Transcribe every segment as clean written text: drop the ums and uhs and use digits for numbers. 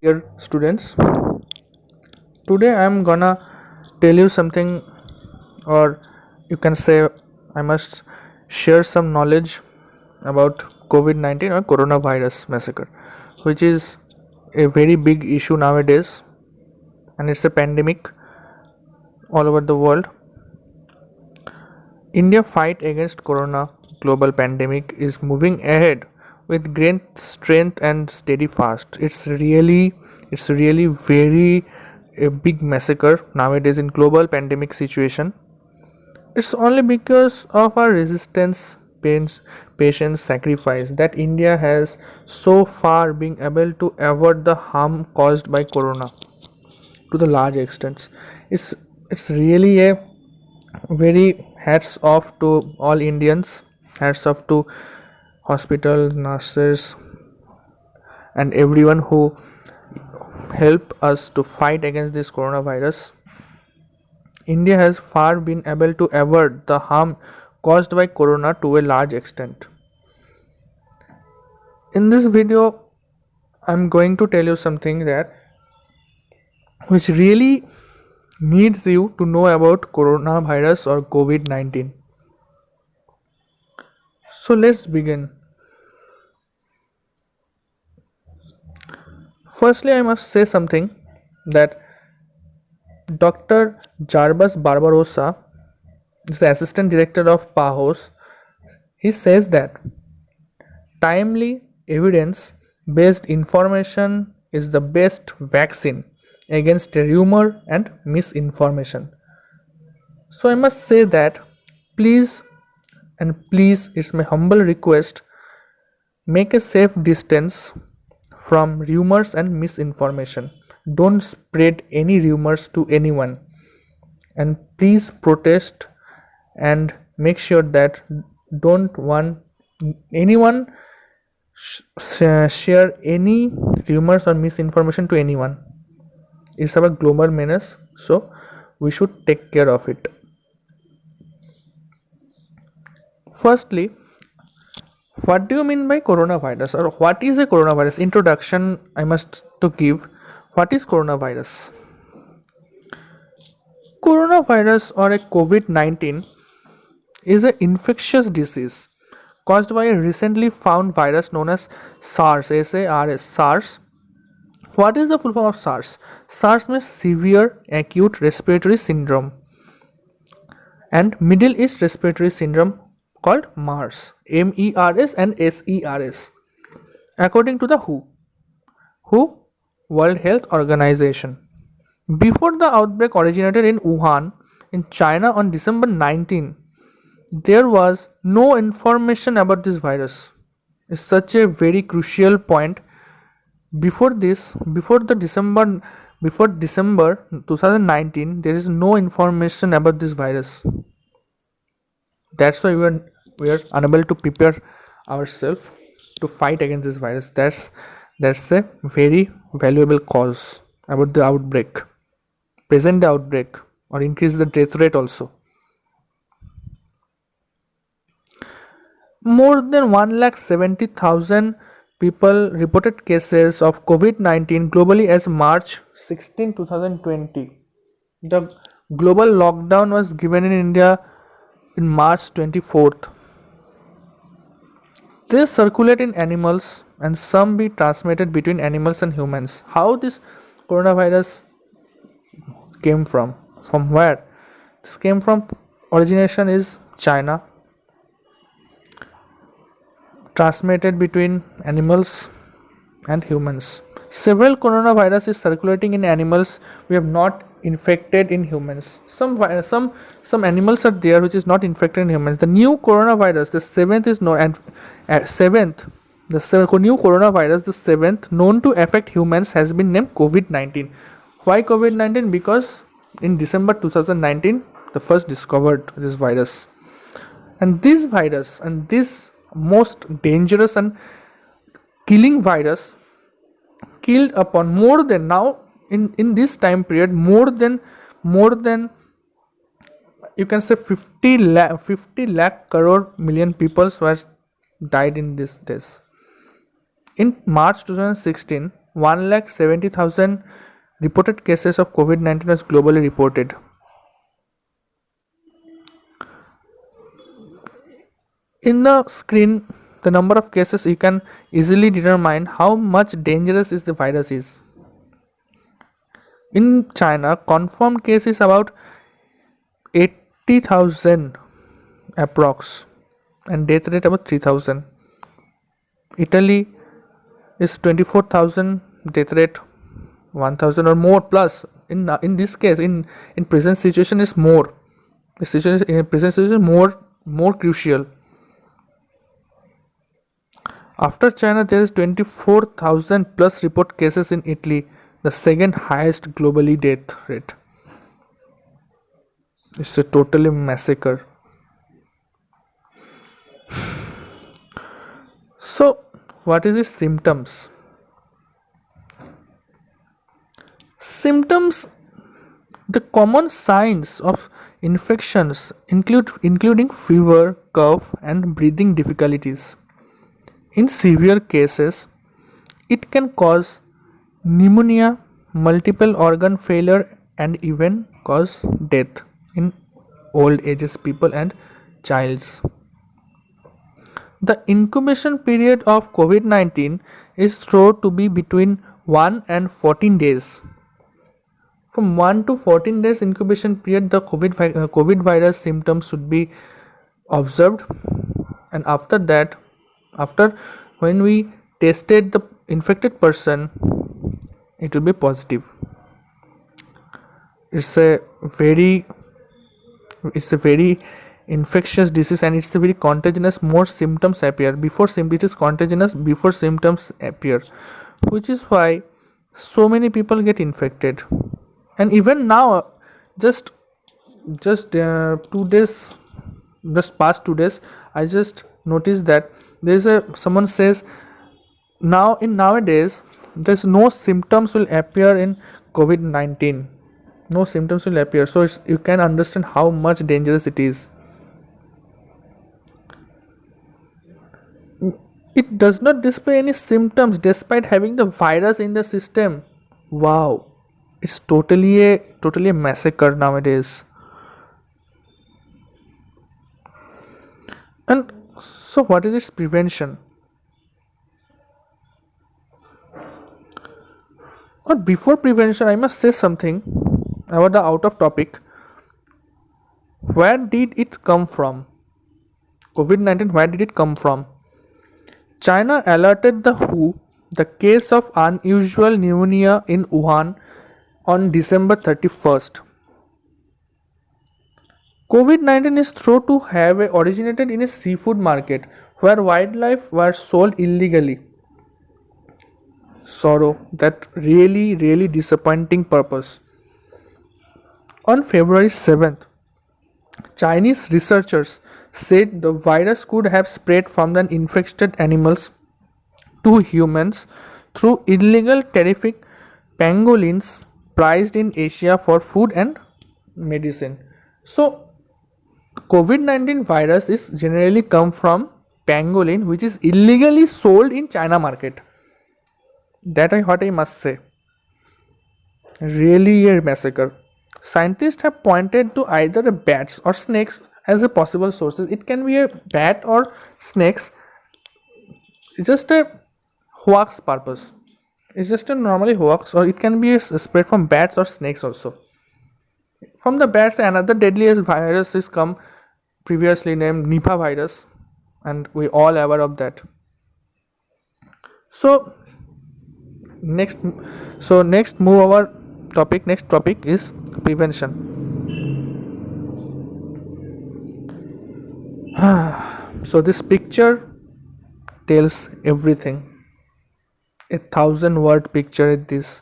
Dear students, today I'm gonna tell you something, or you can say I must share some knowledge about COVID 19 or coronavirus massacre, which is a very big issue nowadays, and it's a pandemic all over the world. India fight against corona global pandemic is moving ahead with great strength and steady fast. It's really very a big massacre nowadays in global pandemic situation. It's only because of our resistance, pains, patience, sacrifice that India has so far been able to avoid the harm caused by corona to the large extent. It's really a very hats off to all Indians, hats off to hospital nurses and everyone who help us to fight against this coronavirus. India has far been able to avoid the harm caused by corona to a large extent. In this video, I'm going to tell you something that which really needs you to know about coronavirus or COVID 19. So let's begin. Firstly, I must say something that Dr. Jarbas Barbarossa is the assistant director of PAHOS. He says that timely evidence based information is the best vaccine against rumor and misinformation. So I must say that please and please, it's my humble request, make a safe distance from rumors and misinformation. Don't spread any rumors to anyone, and please protest and make sure that don't want anyone share any rumors or misinformation to anyone. It's our global menace, so we should take care of it. Firstly, what do you mean by coronavirus, or what is a coronavirus? Introduction I must to give. What is coronavirus? Coronavirus or a COVID 19 is an infectious disease caused by a recently found virus known as SARS. SARS. SARS. What is the full form of SARS? SARS means severe acute respiratory syndrome, and Middle East respiratory syndrome called MERS. MERS and SERS. According to the WHO, World Health Organization. Before the outbreak originated in Wuhan, in China on December 19, there was no information about this virus. It's such a very crucial point. Before this, before December 2019, there is no information about this virus. That's why we are unable to prepare ourselves to fight against this virus. That's a very valuable cause about the outbreak. Present the outbreak or increase the death rate also. More than 1,70,000 people reported cases of COVID 19 globally as March 16, 2020. The global lockdown was given in India in March 24th. They circulate in animals and some be transmitted between animals and humans. How this coronavirus came from? From where? This came from origination is China, transmitted between animals and humans. Several coronavirus is circulating in animals we have not infected in humans. Some animals are there which is not infected in humans. The new coronavirus, the seventh is known, and new coronavirus, the seventh known to affect humans, has been named COVID 19. Why COVID 19? Because in December 2019, the first discovered this virus, and this virus and this most dangerous and killing virus killed upon more than now in this time period more than you can say 50 lakh crore million people were died in this days. In March 2016, 1,70,000 reported cases of COVID-19 was globally reported. In the screen, the number of cases, you can easily determine how much dangerous is the virus is. In China, confirmed case is about 80,000 approx, and death rate about 3,000. Italy is 24,000, death rate 1,000 or more plus. In this case, in present situation is more. The situation in present situation more crucial. After China, there is 24,000 plus report cases in Italy, the second highest globally death rate. It's a totally massacre. So, what is its symptoms? Symptoms, the common signs of infections including fever, cough, and breathing difficulties. In severe cases, it can cause pneumonia, multiple organ failure, and even cause death in old ages people and childs. The incubation period of COVID-19 is thought to be between 1 and 14 days. From 1 to 14 days incubation period, the COVID virus symptoms should be observed, and after that, after when we tested the infected person, it will be positive. It's a very infectious disease, and it's a very contagious. More symptoms appear before it is contagious before symptoms appear, which is why so many people get infected. And even now, just 2 days, just past 2 days, I just noticed that someone says nowadays there's no symptoms will appear in COVID-19. No symptoms will appear, so you can understand how much dangerous it is. It does not display any symptoms despite having the virus in the system. Wow, it's totally a massacre nowadays. And so, what is its prevention? But before prevention, I must say something about the out of topic. Where did it come from? COVID-19, where did it come from? China alerted the WHO the case of unusual pneumonia in Wuhan on December 31st. COVID-19 is thought to have originated in a seafood market where wildlife were sold illegally. Sorrow, that really disappointing purpose. On February 7th, Chinese researchers said the virus could have spread from the infected animals to humans through illegal terrific pangolins prized in Asia for food and medicine. So, COVID-19 virus is generally come from pangolin, which is illegally sold in China market. That is what I must say. Really a massacre. Scientists have pointed to either bats or snakes as a possible sources. It can be a bat or snakes. It's just a hoax purpose. It's just a normally hoax, or it can be a spread from bats or snakes also. From the bats, another deadliest virus is come previously named Nipah virus, and we all aware of that. So next move our topic. Next topic is prevention. So this picture tells everything. 1,000-word picture is this.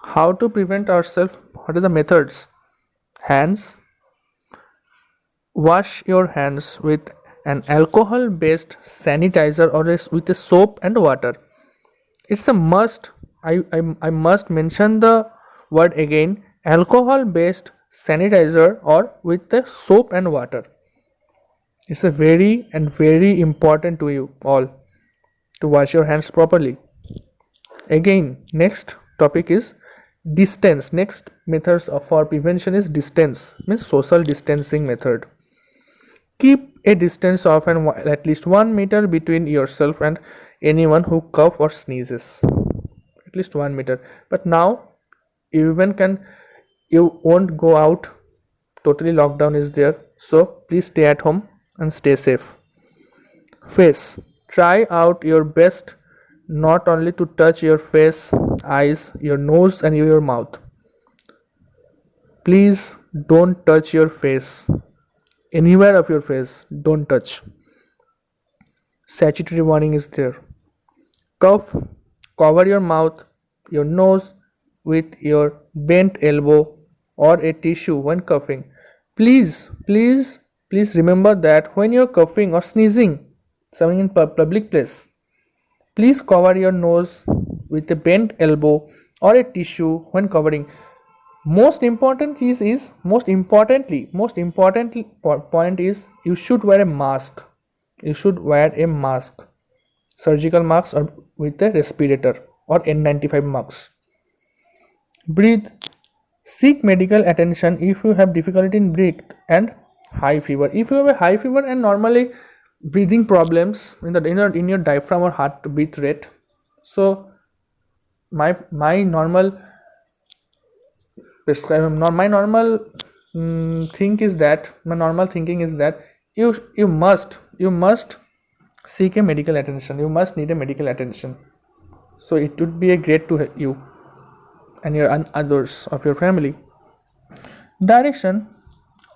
How to prevent ourselves? What are the methods? Hands. Wash your hands with an alcohol based sanitizer or with a soap and water. It's a must. I must mention the word again: alcohol based sanitizer or with the soap and water. It's a very important to you all. to wash your hands properly. Again, next topic is distance. Next methods for prevention is distance, means social distancing method. Keep a distance of at least 1 meter between yourself and anyone who cough or sneezes. At least 1 meter. But now you won't go out. Totally lockdown is there. So please stay at home and stay safe. Face. Try out your best not only to touch your face, eyes, your nose and your mouth. Please don't touch your face. Anywhere of your face, don't touch. Statutory warning is there. Cough, cover your mouth, your nose with your bent elbow or a tissue when coughing. Please remember that when you're coughing or sneezing, something in public place, please cover your nose with a bent elbow or a tissue when covering. Most importantly point is you should wear a mask. You should wear a mask, surgical mask or with a respirator or N95 mask. Breathe. Seek medical attention if you have difficulty in breath and high fever. If you have a high fever and normally breathing problems in your diaphragm or heartbeat rate, so my normal thinking is that you must seek a medical attention. You must need a medical attention. So it would be a great to you and your others of your family. Direction.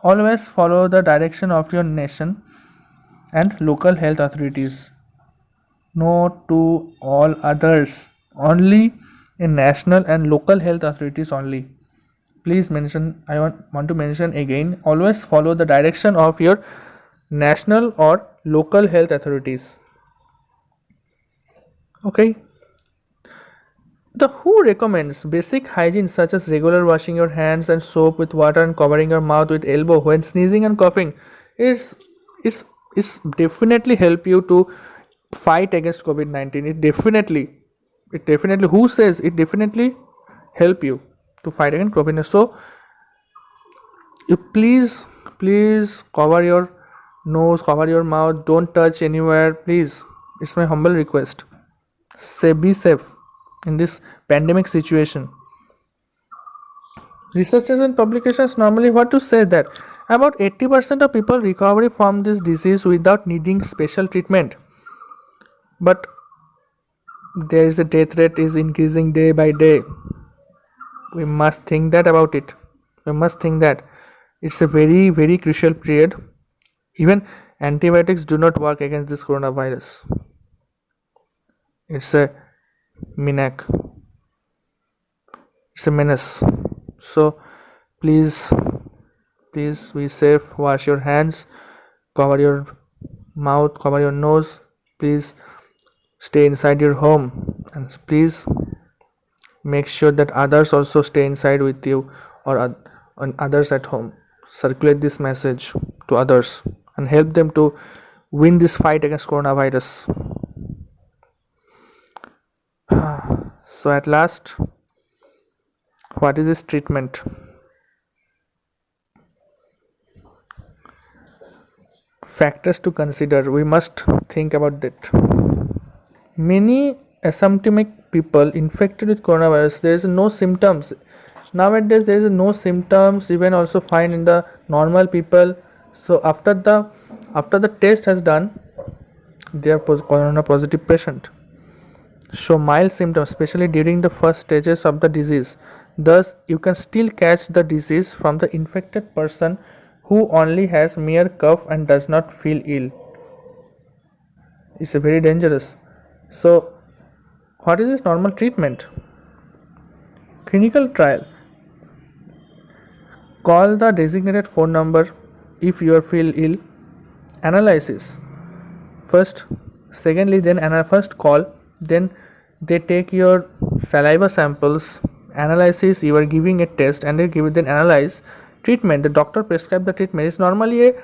Always follow the direction of your nation and local health authorities. No to all others. Only a national and local health authorities only. Please mention, I want to mention again, always follow the direction of your national or local health authorities. Okay. The WHO recommends basic hygiene such as regular washing your hands and soap with water and covering your mouth with elbow when sneezing and coughing. It's definitely help you to fight against COVID-19. It definitely WHO says it definitely help you to fight against COVID-19. So you please cover your nose, cover your mouth, don't touch anywhere, please. It's my humble request. Be safe in this pandemic situation. Researchers and publications normally what to say that about 80% of people recover from this disease without needing special treatment. But there is a death rate is increasing day by day. We must think that about it. We must think that it's a very, very crucial period. Even antibiotics do not work against this coronavirus. It's a menace. It's a menace. So please be safe. Wash your hands. Cover your mouth. Cover your nose. Please stay inside your home. And please make sure that others also stay inside with you or others at home. Circulate this message to others and help them to win this fight against coronavirus. So at last, what is this treatment? Factors to consider. We must think about that. Many asymptomatic people infected with coronavirus, there is no symptoms. Nowadays there is no symptoms even also find in the normal people. So after the test has done, they are corona positive patient. Show mild symptoms, especially during the first stages of the disease. Thus, you can still catch the disease from the infected person who only has mere cough and does not feel ill. It's a very dangerous. So, what is this normal treatment? Clinical trial. Call the designated phone number if you feel ill. Analysis. First call. Then they take your saliva samples. Analysis. You are giving a test and they then analyze. Treatment. The doctor prescribe the treatment. It's normally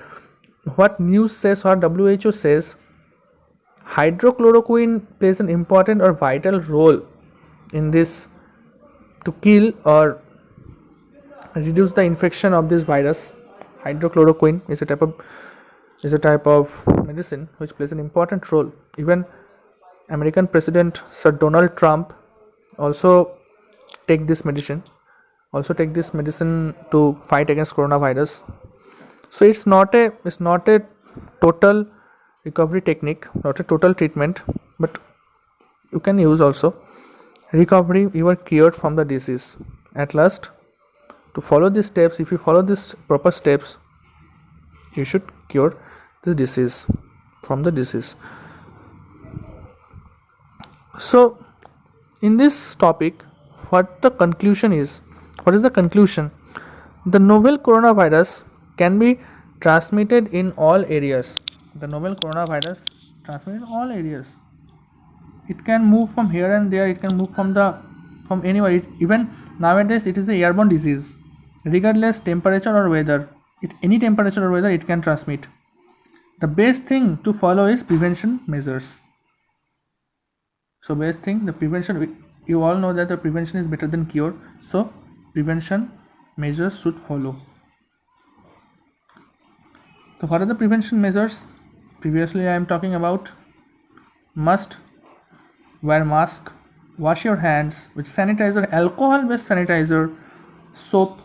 what news says or WHO says. Hydrochloroquine plays an important or vital role in this to kill or reduce the infection of this virus. Hydrochloroquine is a type of medicine which plays an important role. Even American President Sir Donald Trump also take this medicine to fight against coronavirus. So it's not a total recovery technique, not a total treatment, but you can use also. Recovery, you are cured from the disease. At last, to follow these steps, if you follow these proper steps, you should cure this disease from the disease. So in this topic, what is the conclusion? The novel coronavirus can be transmitted in all areas. The novel coronavirus transmitted in all areas. It can move from here and there, it can move from anywhere. Even nowadays it is a airborne disease, regardless temperature or weather. Any temperature or weather it can transmit. The best thing to follow is prevention measures. So best thing, the prevention, you all know that the prevention is better than cure. So prevention measures should follow. So what are the prevention measures? Previously I am talking about must wear mask, wash your hands with sanitizer, alcohol based sanitizer, soap,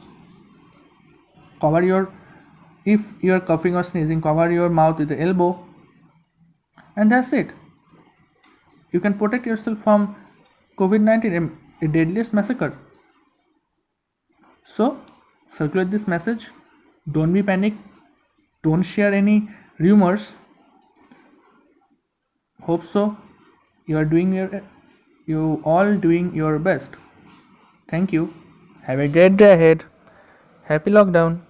if you are coughing or sneezing, cover your mouth with the elbow, and that's it. You can protect yourself from COVID-19, a deadliest massacre. So circulate this message. Don't be panicked. Don't share any rumors. Hope so. You all doing your best. Thank you. Have a great day ahead. Happy lockdown.